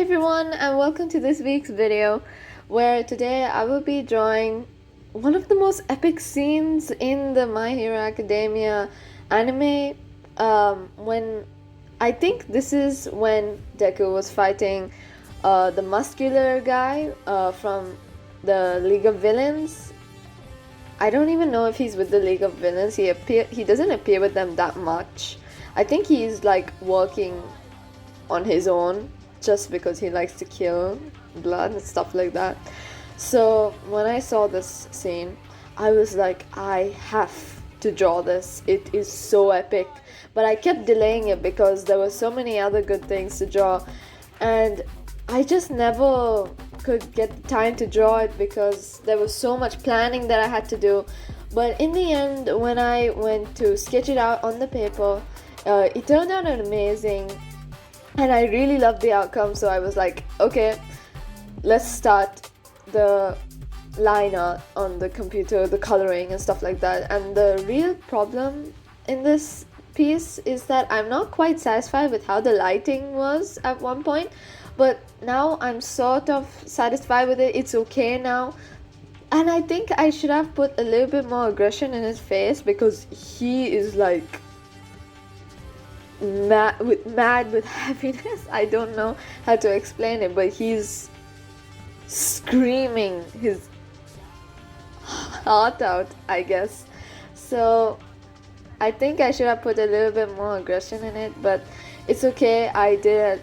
everyone, and welcome to this week's video where today I will be drawing one of the most epic scenes in the My Hero Academia anime. When I think this is when Deku was fighting the muscular guy from the League of Villains. I don't even know if he's with the League of Villains. He doesn't appear with them that much. I think he's like working on his own just because he likes to kill blood and stuff like that. So when I saw this scene, I was like, I have to draw this. It is so epic. But I kept delaying it because there were so many other good things to draw, and I just never could get the time to draw it because there was so much planning that I had to do. But in the end, when I went to sketch it out on the paper, it turned out amazing. And I really loved the outcome, so I was like, okay, let's start the line art on the computer, the coloring and stuff like that. And the real problem in this piece is that I'm not quite satisfied with how the lighting was at one point, but now I'm sort of satisfied with it. It's okay now. And I think I should have put a little bit more aggression in his face because he is like mad with happiness. I don't know how to explain it, but he's screaming his heart out, I guess. So I think I should have put a little bit more aggression in it, but it's okay. I did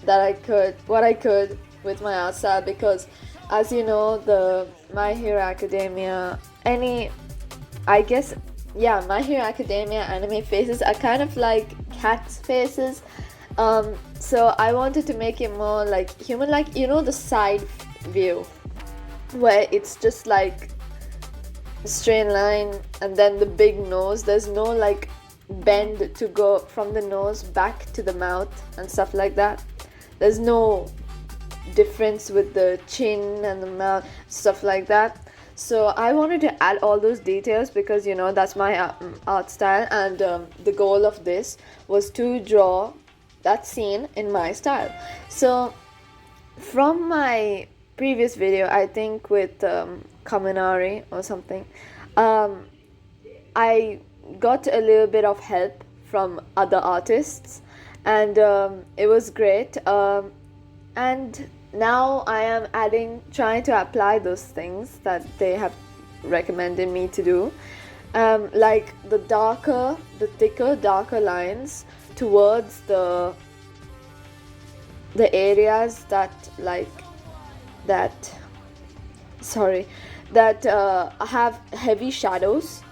what I could with my art style, because as you know, the My Hero Academia My Hero Academia anime faces are kind of like cats' faces. So I wanted to make it more like human, like, you know, the side view where it's just like a straight line and then the big nose. There's no like bend to go from the nose back to the mouth and stuff like that. There's no difference with the chin and the mouth, stuff like that. So I wanted to add all those details because, you know, that's my art style, and the goal of this was to draw that scene in my style. So from my previous video, I think with Kaminari or something, I got a little bit of help from other artists, and it was great. And now I am trying to apply those things that they have recommended me to do, like the thicker, darker lines towards the areas that have heavy shadows,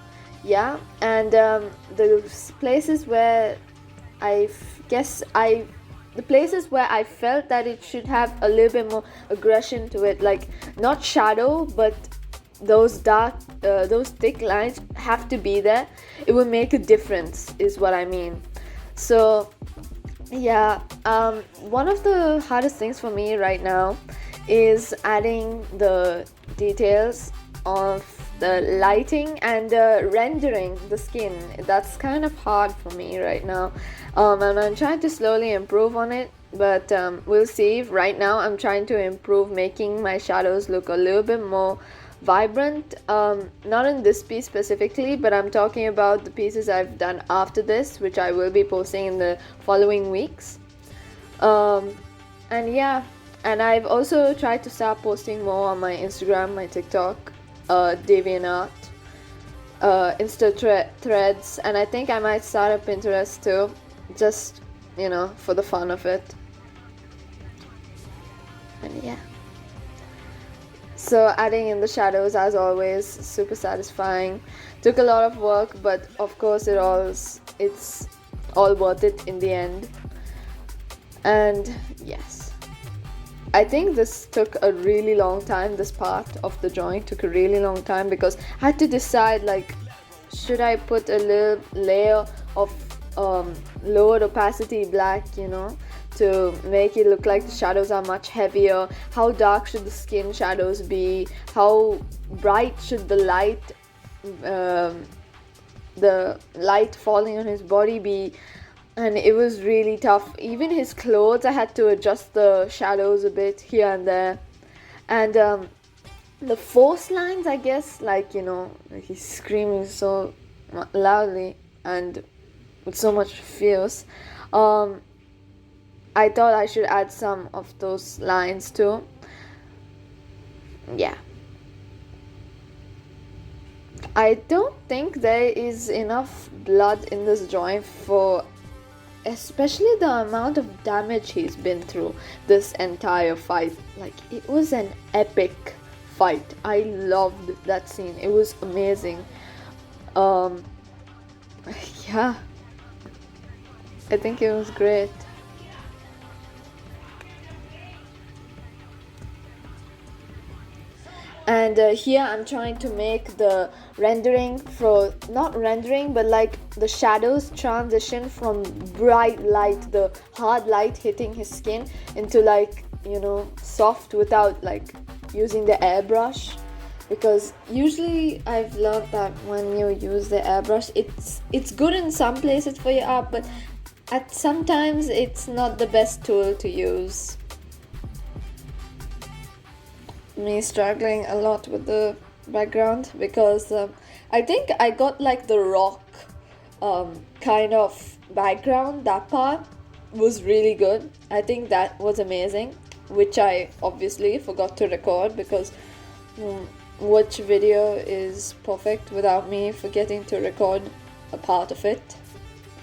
and the places where the places where I felt that it should have a little bit more aggression to it, like not shadow, but those thick lines have to be there. It will make a difference, is what I mean. So one of the hardest things for me right now is adding the details of the lighting and rendering the skin. That's kind of hard for me right now, and I'm trying to slowly improve on it, but we'll see. Right now I'm trying to improve making my shadows look a little bit more vibrant, not in this piece specifically, but I'm talking about the pieces I've done after this, which I will be posting in the following weeks. And I've also tried to start posting more on my Instagram, my TikTok, DeviantArt, Insta threads, and I think I might start a Pinterest too, just, you know, for the fun of it. And so adding in the shadows, as always, super satisfying. Took a lot of work, but of course it's all worth it in the end. And yes, I think this took a really long time. This part of the drawing took a really long time because I had to decide, like, should I put a little layer of lowered opacity black, you know, to make it look like the shadows are much heavier. How dark should the skin shadows be? How bright should the light falling on his body be? and it was really tough. Even his clothes, I had to adjust the shadows a bit here and there. And the force lines, I guess, like, you know, like he's screaming so loudly and with so much fierce. I thought I should add some of those lines too. Yeah. I don't think there is enough blood in this drawing for especially the amount of damage he's been through this entire fight. Like, it was an epic fight. I loved that scene. It was amazing. Yeah, I think it was great. And here I'm trying to make the rendering for, not rendering, but like the shadows transition from bright light, the hard light hitting his skin, into like, you know, soft without like using the airbrush. Because usually I've learned that when you use the airbrush, it's good in some places for your art, but at sometimes it's not the best tool to use. Me struggling a lot with the background because I think I got like the rock kind of background. That part was really good. I think that was amazing, which I obviously forgot to record because which video is perfect without me forgetting to record a part of it.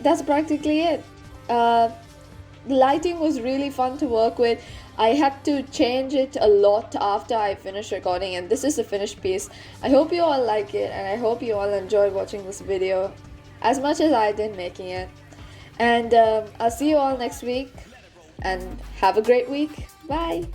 That's practically it. The lighting was really fun to work with. I had to change it a lot after I finished recording, and this is the finished piece. I hope you all like it, and I hope you all enjoyed watching this video as much as I did making it. And I'll see you all next week, and have a great week. Bye!